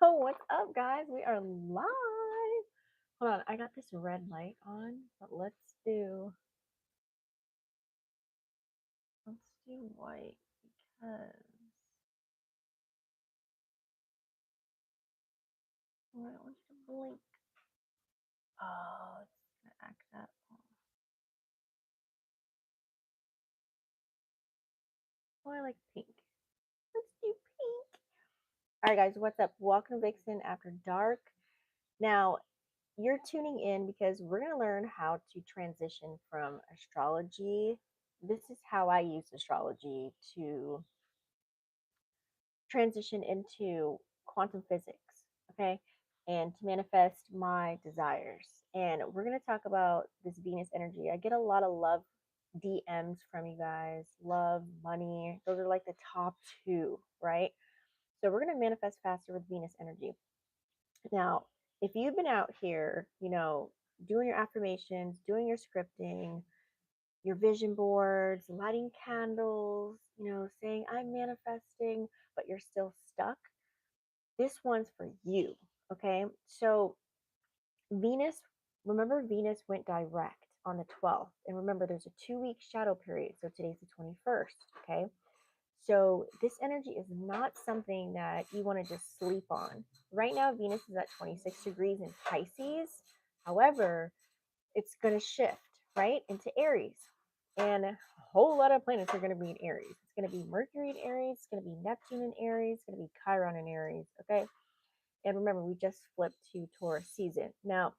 What's up, guys? We are live. Hold on, I got this red light on, but let's do white because I don't want you to blink. Oh, it's gonna act that off. Oh, I like pink. Let's do pink. All right, guys, what's up? Welcome to Vixen After Dark. Now, you're tuning in because we're going to learn how to transition from astrology. This is how I use astrology to transition into quantum physics, okay, and to manifest my desires. And we're going to talk about this Venus energy. I get a lot of love DMs from you guys, love, money. Those are like the top two, right? So we're going to manifest faster with Venus energy. Now, if you've been out here, doing your affirmations, doing your scripting, your vision boards, lighting candles, saying I'm manifesting, but you're still stuck, this one's for you. Okay. So, Venus, remember, Venus went direct on the 12th. And remember, there's a 2 week shadow period. So, today's the 21st. Okay. So, this energy is not something that you want to just sleep on. Right now, Venus is at 26 degrees in Pisces. However, it's going to shift right into Aries. And a whole lot of planets are going to be in Aries. It's going to be Mercury in Aries. It's going to be Neptune in Aries. It's going to be Chiron in Aries. Okay. And remember, we just flipped to Taurus season. Now,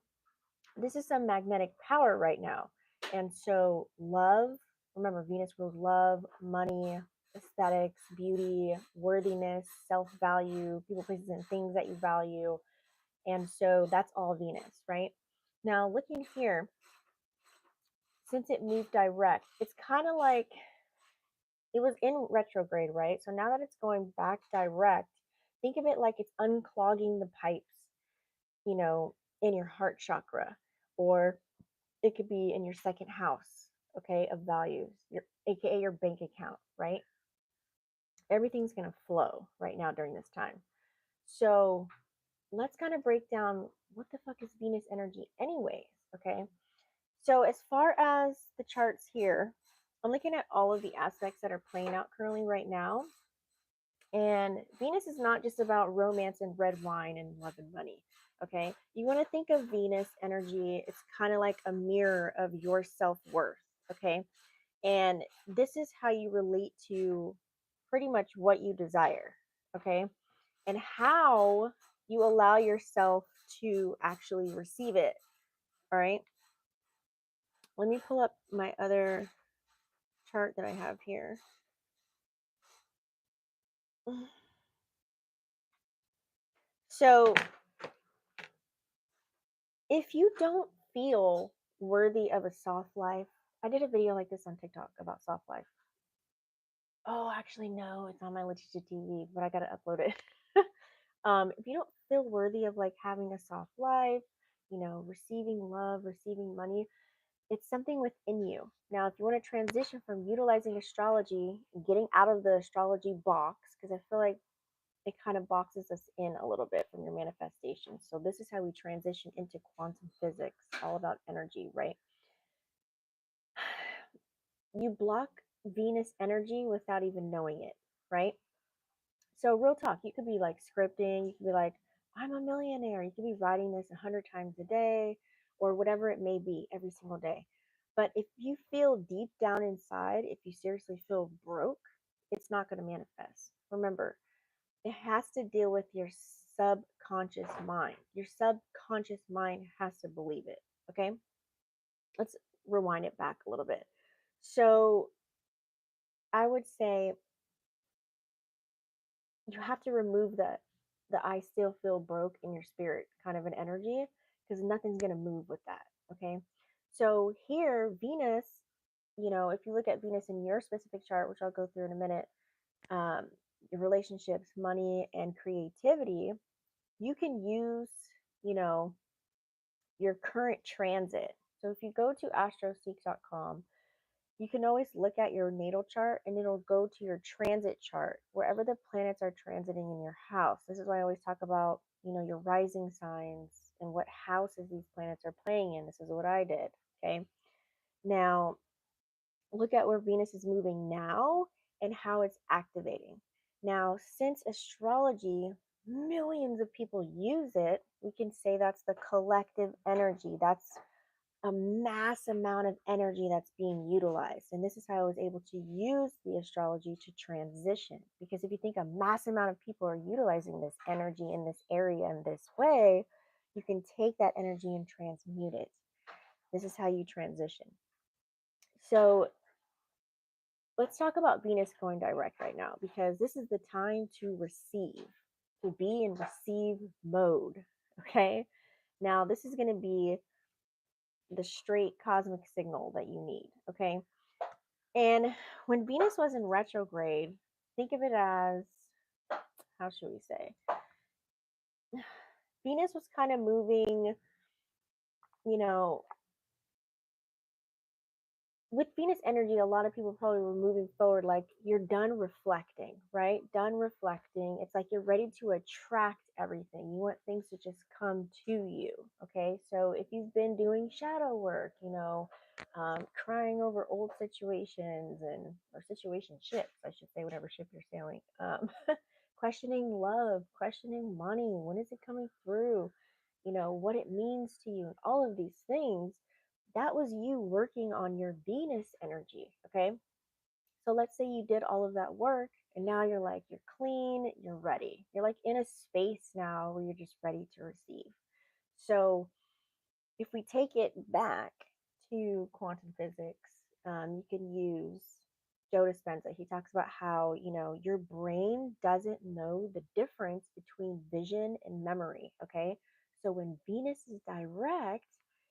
this is some magnetic power right now. And so, love, remember, Venus rules love, money, aesthetics, beauty, worthiness, self value, people, places, and things that you value. And so, that's all Venus, right? Now, looking here, since it moved direct, it's kind of like it was in retrograde, right? So now that it's going back direct, think of it like it's unclogging the pipes, in your heart chakra, or it could be in your second house, okay, of values, your aka your bank account, right? Everything's going to flow right now during this time. So let's kind of break down what the fuck is Venus energy, anyways, okay? So, as far as the charts here, I'm looking at all of the aspects that are playing out currently right now. And Venus is not just about romance and red wine and love and money. Okay. You want to think of Venus energy, it's kind of like a mirror of your self worth. Okay. And this is how you relate to pretty much what you desire. Okay. And how you allow yourself to actually receive it. All right. Let me pull up my other chart that I have here. So, if you don't feel worthy of a soft life, I did a video like this on TikTok about soft life. Oh, actually, no, it's on my Letitia TV, but I gotta upload it. If you don't feel worthy of like having a soft life, receiving love, receiving money, it's something within you. Now, if you want to transition from utilizing astrology, getting out of the astrology box, because I feel like it kind of boxes us in a little bit from your manifestation. So this is how we transition into quantum physics, all about energy, right? You block Venus energy without even knowing it, right? So real talk, you could be like scripting, you could be like, I'm a millionaire. You could be writing this 100 times a day or whatever it may be every single day. But if you feel deep down inside, if you seriously feel broke, it's not going to manifest. Remember, it has to deal with your subconscious mind. Your subconscious mind has to believe it. Okay. Let's rewind it back a little bit. So I would say you have to remove the I still feel broke in your spirit kind of an energy, because nothing's going to move with that. Okay. So here, Venus, if you look at Venus in your specific chart, which I'll go through in a minute, um, your relationships, money, and creativity, you can use, you know, your current transit. So if you go to astroseek.com, You can always look at your natal chart and it'll go to your transit chart, wherever the planets are transiting in your house. This is why I always talk about, your rising signs and what houses these planets are playing in. This is what I did. Okay. Now, look at where Venus is moving now and how it's activating. Now, since astrology, millions of people use it, we can say that's the collective energy. That's a mass amount of energy that's being utilized. And this is how I was able to use the astrology to transition. Because if you think a mass amount of people are utilizing this energy in this area in this way, you can take that energy and transmute it. This is how you transition. So let's talk about Venus going direct right now, because this is the time to receive, to be in receive mode. Okay. Now, this is going to be the straight cosmic signal that you need. Okay. And when Venus was in retrograde, think of it as, how should we say? Venus was kind of moving, you know, with Venus energy, a lot of people probably were moving forward like you're done reflecting, right? Done reflecting. It's like you're ready to attract everything. You want things to just come to you. Okay. So if you've been doing shadow work, crying over old situations or situationships, I should say, whatever ship you're sailing, questioning love, questioning money, when is it coming through, what it means to you, and all of these things, that was you working on your Venus energy. Okay. So let's say you did all of that work and now you're like, you're clean, you're ready. You're like in a space now where you're just ready to receive. So if we take it back to quantum physics, you can use Joe Dispenza. He talks about how, your brain doesn't know the difference between vision and memory. Okay. So when Venus is direct,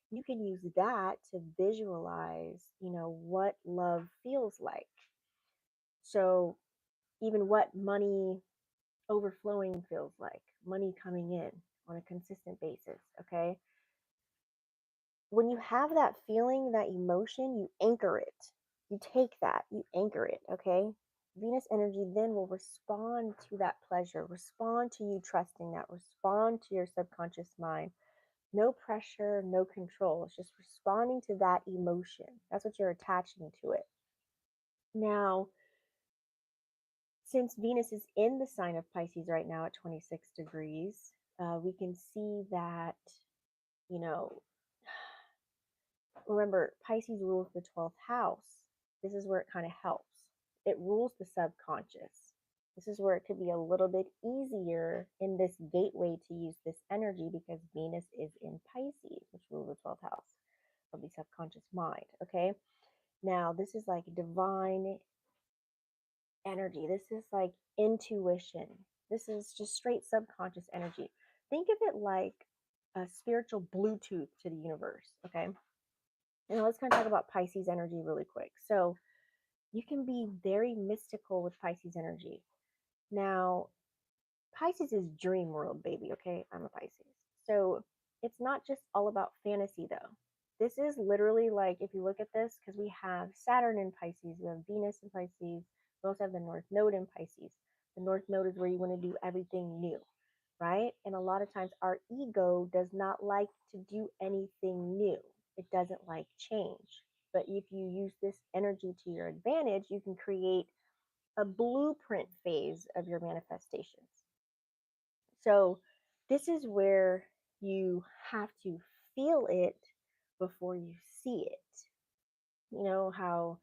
you can use that to visualize, what love feels like. So even what money overflowing feels like, money coming in on a consistent basis. Okay. When you have that feeling, that emotion, you anchor it. You take that, you anchor it, okay? Venus energy then will respond to that pleasure, respond to you trusting that, respond to your subconscious mind. No pressure, no control. It's just responding to that emotion. That's what you're attaching to it. Now, since Venus is in the sign of Pisces right now at 26 degrees, we can see that, you know, remember, Pisces rules the 12th house. This is where it kind of helps. It rules the subconscious. This is where it could be a little bit easier in this gateway to use this energy, because Venus is in Pisces, which rules the 12th house of the subconscious mind. Okay. Now, this is like divine energy. This is like intuition. This is just straight subconscious energy. Think of it like a spiritual Bluetooth to the universe. Okay. And let's kind of talk about Pisces energy really quick. So you can be very mystical with Pisces energy. Now, Pisces is dream world, baby. Okay, I'm a Pisces. So it's not just all about fantasy, though. This is literally like, if you look at this, because we have Saturn in Pisces, we have Venus in Pisces, we also have the North Node in Pisces. The North Node is where you want to do everything new, right? And a lot of times our ego does not like to do anything new, it doesn't like change. But if you use this energy to your advantage, you can create a blueprint phase of your manifestations. So, this is where you have to feel it before you see it. You know how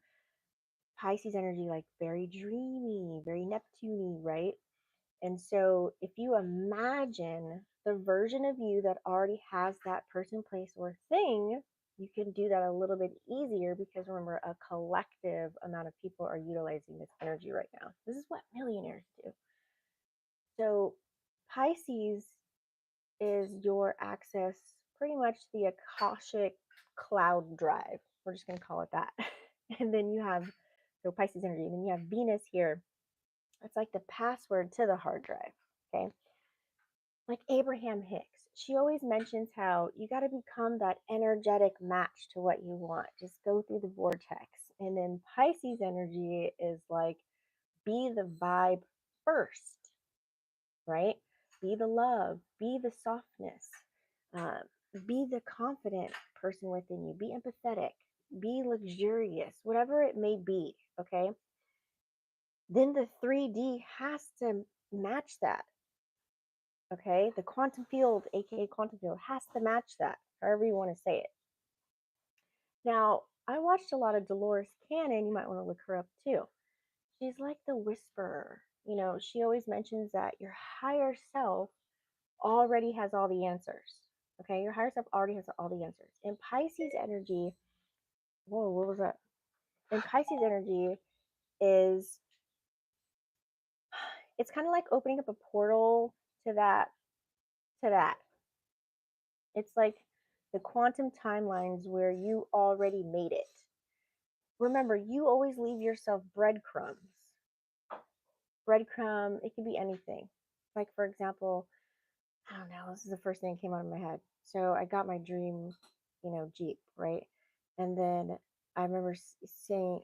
Pisces energy, like very dreamy, very Neptune, right? And so, if you imagine the version of you that already has that person, place, or thing, you can do that a little bit easier, because remember, a collective amount of people are utilizing this energy right now. This is what millionaires do. So, Pisces is your access pretty much the Akashic cloud drive. We're just going to call it that. And then you have, so Pisces energy, and then you have Venus here. It's like the password to the hard drive. Okay. Like Abraham Hicks, she always mentions how you got to become that energetic match to what you want. Just go through the vortex. And then Pisces energy is like, be the vibe first, right? Be the love, be the softness, uh, be the confident person within you, be empathetic, be luxurious, whatever it may be, okay? Then the 3D has to match that, okay? The quantum field, aka quantum field, has to match that, however you want to say it. Now, I watched a lot of Dolores Cannon. You might want to look her up too. She's like the whisperer. You know, she always mentions that your higher self already has all the answers. Okay, your higher self already has all the answers. In Pisces energy, whoa, what was that? In Pisces energy is, it's kind of like opening up a portal to that. It's like the quantum timelines where you already made it. Remember, you always leave yourself breadcrumbs. Breadcrumb, it could be anything. Like, for example, I don't know, this is the first thing that came out of my head. So I got my dream, Jeep, right? And then I remember saying,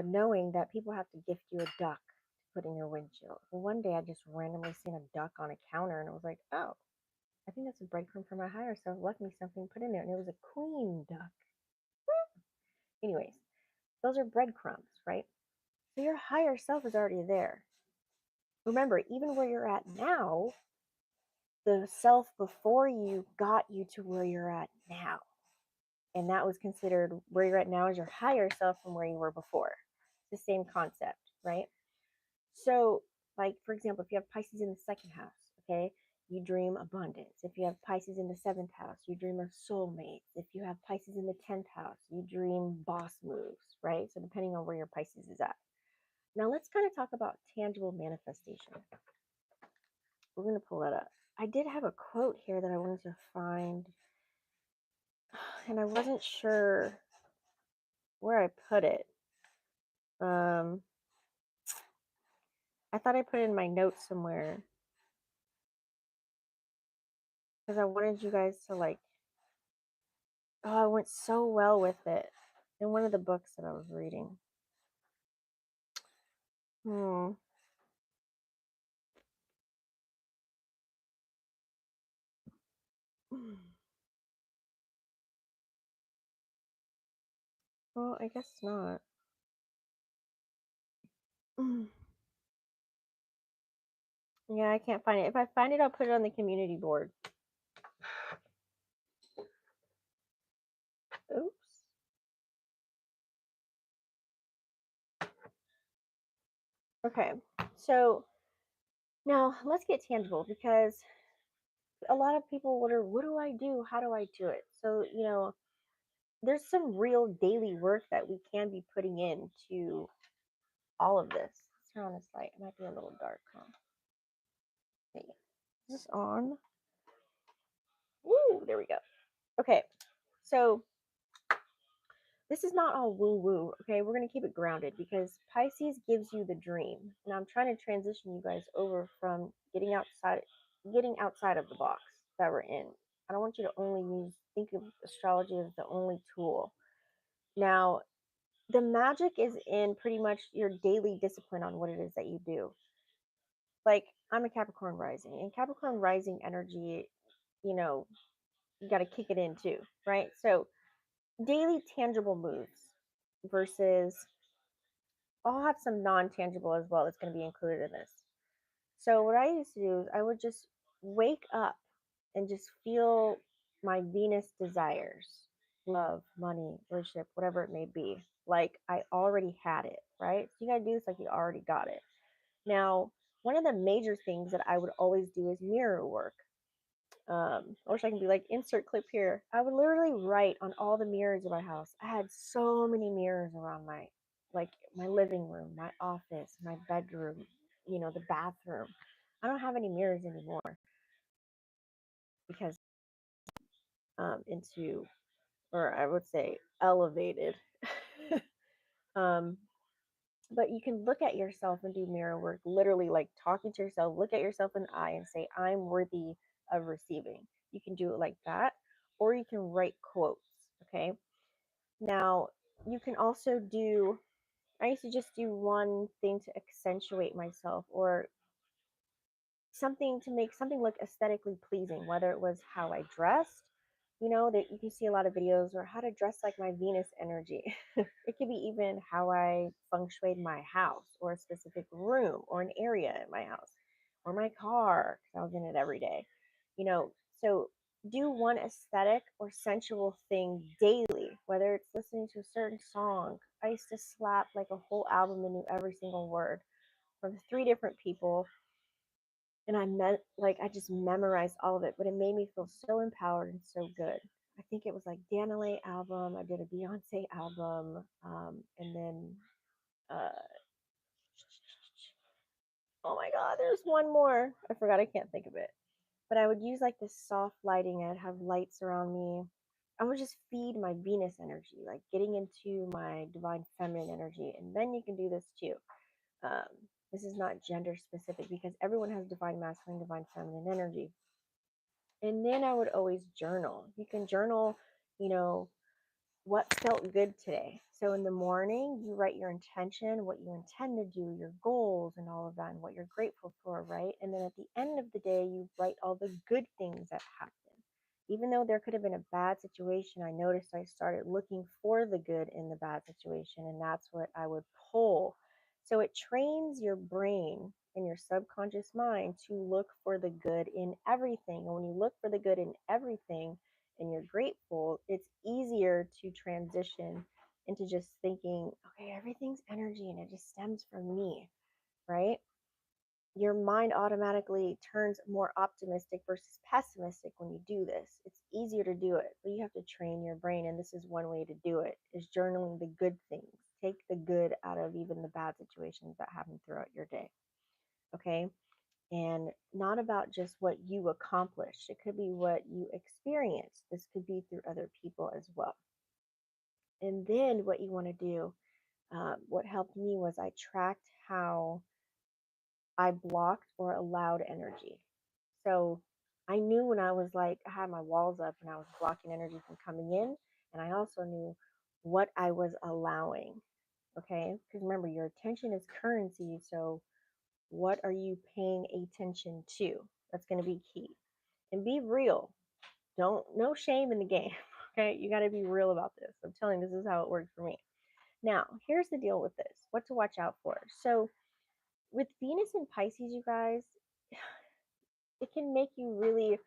knowing that people have to gift you a duck to put in your windshield. Well, one day I just randomly seen a duck on a counter and I was like, oh, I think that's a breadcrumb for my higher self. Left me something put in there. And it was a queen duck. Anyways, those are breadcrumbs, right? So your higher self is already there. Remember, even where you're at now, the self before you got you to where you're at now. And that was considered where you're at now is your higher self from where you were before. It's the same concept, right? So, like, for example, if you have Pisces in the second house, okay, you dream abundance. If you have Pisces in the seventh house, you dream of soulmates. If you have Pisces in the 10th house, you dream boss moves, right? So, depending on where your Pisces is at. Now, let's kind of talk about tangible manifestation. We're going to pull that up. I did have a quote here that I wanted to find, and I wasn't sure where I put it. I thought I put it in my notes somewhere because I wanted you guys to like. Oh, I went so well with it in one of the books that I was reading. Hmm. Well, I guess not. Yeah, I can't find it. If I find it, I'll put it on the community board. Oops. Okay, so now let's get tangible because a lot of people wonder, what do I do? How do I do it? So, there's some real daily work that we can be putting into all of this. Let's turn on this light. It might be a little dark, huh? Okay. Is this on? Woo, there we go. Okay, so this is not all woo woo. Okay, we're gonna keep it grounded because Pisces gives you the dream, and I'm trying to transition you guys over from getting outside of the box that we're in. I don't want you to only think of astrology as the only tool. Now, the magic is in pretty much your daily discipline on what it is that you do. Like, I'm a Capricorn rising, and Capricorn rising energy, you know, you got to kick it in too, right? So, daily tangible moves versus I'll have some non-tangible as well that's going to be included in this. So what I used to do is I would just wake up and just feel my Venus desires, love, money, relationship, whatever it may be, like I already had it, right? So you got to do this like you already got it. Now, one of the major things that I would always do is mirror work. I wish I can be like, insert clip here. I would literally write on all the mirrors of my house. I had so many mirrors around my living room, my office, my bedroom, the bathroom. I don't have any mirrors anymore because into, or I would say elevated. um, but you can look at yourself and do mirror work, literally like talking to yourself, look at yourself in the eye and say, I'm worthy of receiving. You can do it like that, or you can write quotes. Okay. Now, you can also do, I used to just do one thing to accentuate myself, or something to make something look aesthetically pleasing, whether it was how I dressed, that you can see a lot of videos, or how to dress like my Venus energy. It could be even how I feng shuied my house, or a specific room, or an area in my house, or my car, because I was in it every day. You know, so do one aesthetic or sensual thing daily, whether it's listening to a certain song. I used to slap like a whole album and knew every single word from three different people, and I just memorized all of it, but it made me feel so empowered and so good. I think it was like Danile album. I did a Beyonce album, and then uh, oh my God, there's one more. I forgot. I can't think of it. But I would use like this soft lighting. I'd have lights around me. I would just feed my Venus energy, like getting into my divine feminine energy. And then you can do this too. Um, this is not gender specific because everyone has divine masculine, divine feminine energy. And then I would always journal. You can journal, you know, what felt good today. So in the morning, you write your intention, what you intend to do, your goals, and all of that, and what you're grateful for, right? And then at the end of the day, you write all the good things that happened. Even though there could have been a bad situation, I noticed I started looking for the good in the bad situation, and that's what I would pull. So it trains your brain and your subconscious mind to look for the good in everything. And when you look for the good in everything, and you're grateful, it's easier to transition into just thinking, okay, everything's energy and it just stems from me, right? Your mind automatically turns more optimistic versus pessimistic when you do this. It's easier to do it, but you have to train your brain. And this is one way to do it, is journaling the good things. Take the good out of even the bad situations that happen throughout your day. Okay. And not about just what you accomplished. It could be what you experienced. This could be through other people as well. And then what you want to do, what helped me was I tracked how I blocked or allowed energy. So I knew when I was like, I had my walls up and I was blocking energy from coming in. And I also knew what I was allowing. Okay. Because remember, your attention is currency. So what are you paying attention to? That's going to be key. And be real. Don't, no shame in the game. Okay. You got to be real about this. I'm telling you, this is how it worked for me. Now, here's the deal with this, what to watch out for. So, with Venus and Pisces, you guys, it can make you really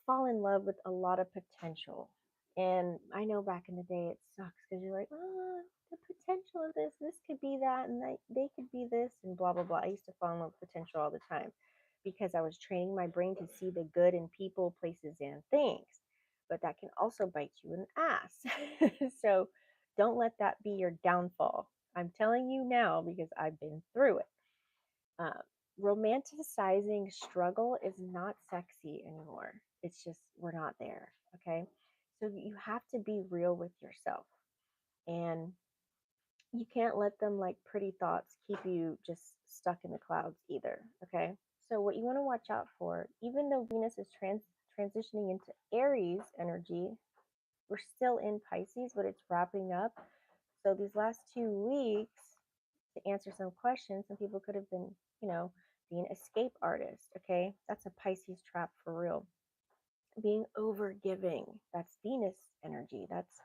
fall in love with a lot of potential. And I know back in the day it sucks because you're like, oh, the potential of this could be that, and they could be this, and blah, blah, blah. I used to fall in love with potential all the time because I was training my brain to see the good in people, places, and things. But that can also bite you in the ass. So don't let that be your downfall. I'm telling you now because I've been through it. Um, Romanticizing struggle is not sexy anymore. It's just, we're not there. Okay. So you have to be real with yourself, and you can't let them like pretty thoughts keep you just stuck in the clouds either. Okay. So what you want to watch out for, even though Venus is transitioning into Aries energy, we're still in Pisces, but it's wrapping up. So these last 2 weeks, to answer some questions, some people could have been, being escape artists. Okay, that's a Pisces trap for real. Being overgiving, that's Venus energy. That's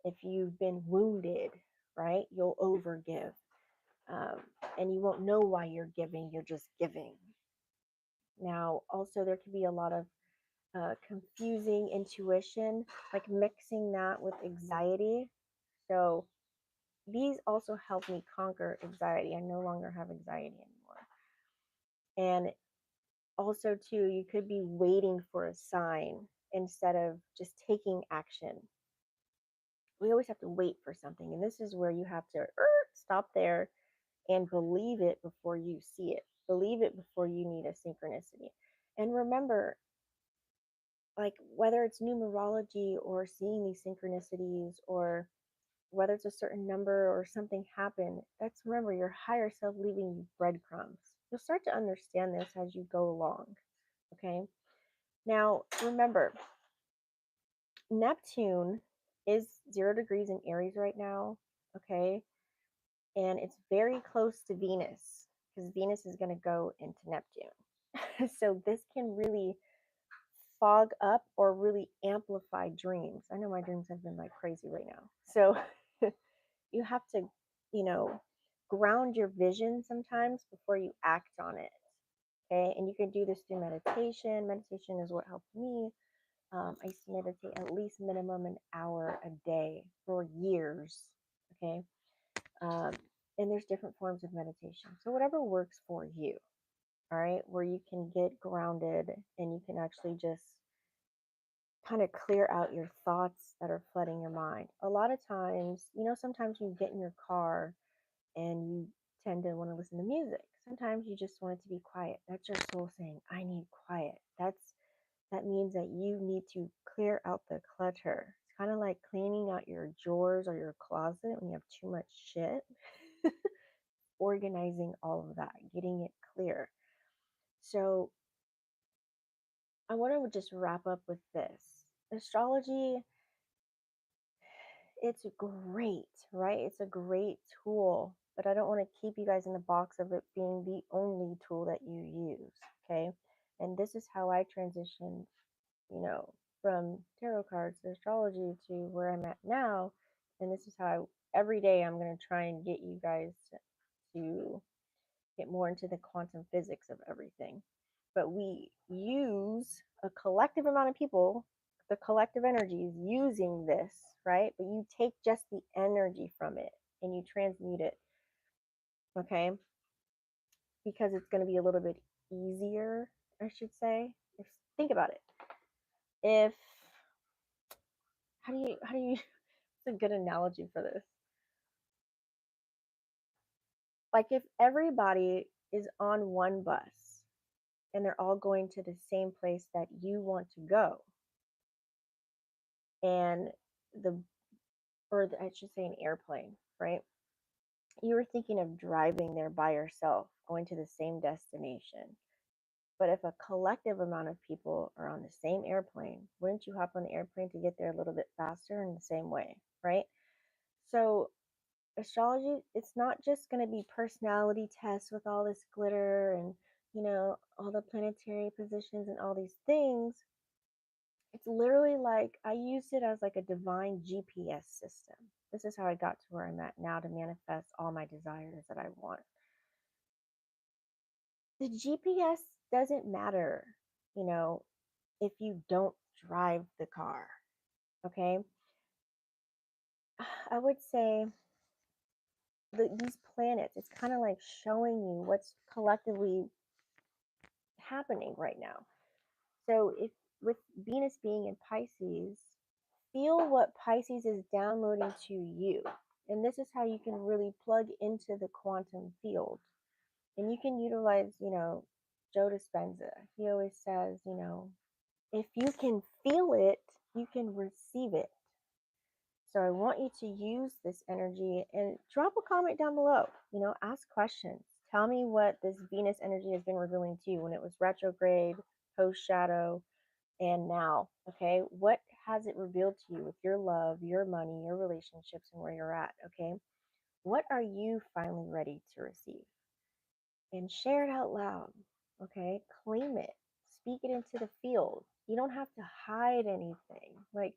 if you've been wounded, right? You'll overgive, um, and you won't know why you're giving. You're just giving. Now, also there could be a lot of confusing intuition, like mixing that with anxiety. So these also help me conquer anxiety. I no longer have anxiety anymore. And also, too, you could be waiting for a sign instead of just taking action. We always have to wait for something. And this is where you have to stop there and believe it before you see it. Believe it before you need a synchronicity. And remember, like whether it's numerology or seeing these synchronicities, or whether it's a certain number or something happen, that's, remember, your higher self leaving you breadcrumbs. You'll start to understand this as you go along. Okay. Now, remember, Neptune is 0 degrees in Aries right now. okay? And it's very close to Venus because Venus is going to go into Neptune. So this can really fog up or really amplify dreams. I know my dreams have been like crazy right now. So you have to, you know, ground your vision sometimes before you act on it. Okay. And you can do this through meditation. Meditation is what helped me. I used to meditate at least minimum an hour a day for years. Okay. Um, and there's different forms of meditation. So whatever works for you. All right. Where you can get grounded and you can actually just kind of clear out your thoughts that are flooding your mind. A lot of times, sometimes you get in your car and you tend to want to listen to music. Sometimes you just want it to be quiet. That's your soul saying, I need quiet. That means that you need to clear out the clutter. It's kind of like cleaning out your drawers or your closet when you have too much shit. Organizing all of that, getting it clear. So I want to just wrap up with this. Astrology, it's great, right? It's a great tool, but I don't want to keep you guys in the box of it being the only tool that you use, okay? And this is how I transitioned, from tarot cards to astrology to where I'm at now. And this is how every day I'm going to try and get you guys to get more into the quantum physics of everything. But we use a collective amount of people, the collective energies using this, right? But you take just the energy from it and you transmute it, okay? Because it's going to be a little bit easier, I should say. Think about it. If how do you it's a good analogy for this. Like if everybody is on one bus and they're all going to the same place that you want to go, and I should say an airplane, right? You were thinking of driving there by yourself, going to the same destination. But if a collective amount of people are on the same airplane, wouldn't you hop on the airplane to get there a little bit faster in the same way, right? So astrology, it's not just going to be personality tests with all this glitter and, all the planetary positions and all these things. It's literally like I used it as like a divine GPS system. This is how I got to where I'm at now to manifest all my desires that I want. The GPS doesn't matter, you know, if you don't drive the car. Okay. I would say these planets, it's kind of like showing you what's collectively happening right now. So if with Venus being in Pisces, feel what Pisces is downloading to you. And this is how you can really plug into the quantum field. And you can utilize, Joe Dispenza. He always says, if you can feel it, you can receive it. So I want you to use this energy and drop a comment down below. Ask questions. Tell me what this Venus energy has been revealing to you when it was retrograde, post shadow, and now. Okay. What has it revealed to you with your love, your money, your relationships, and where you're at? Okay. What are you finally ready to receive? And share it out loud. Okay. Claim it. Speak it into the field. You don't have to hide anything. Like,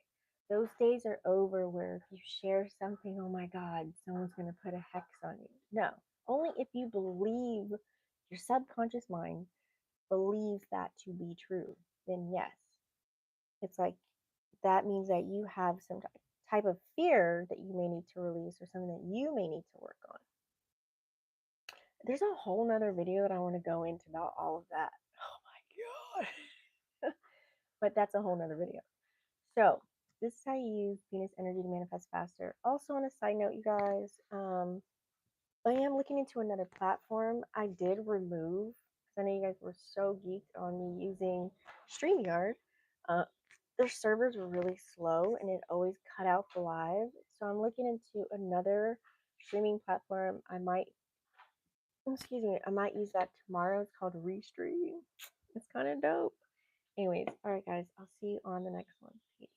those days are over where if you share something, oh my God, someone's going to put a hex on you. No, only if you believe, your subconscious mind believes that to be true, then yes. It's like that means that you have some type of fear that you may need to release or something that you may need to work on. There's a whole nother video that I want to go into about all of that. Oh my God. But that's a whole nother video. So this is how you use Venus energy to manifest faster. Also, on a side note, you guys, I am looking into another platform. I did remove, because I know you guys were so geeked on me using StreamYard. Their servers were really slow and it always cut out the live. So I'm looking into another streaming platform. I might use that tomorrow. It's called Restream. It's kind of dope. Anyways, all right, guys, I'll see you on the next one. Peace.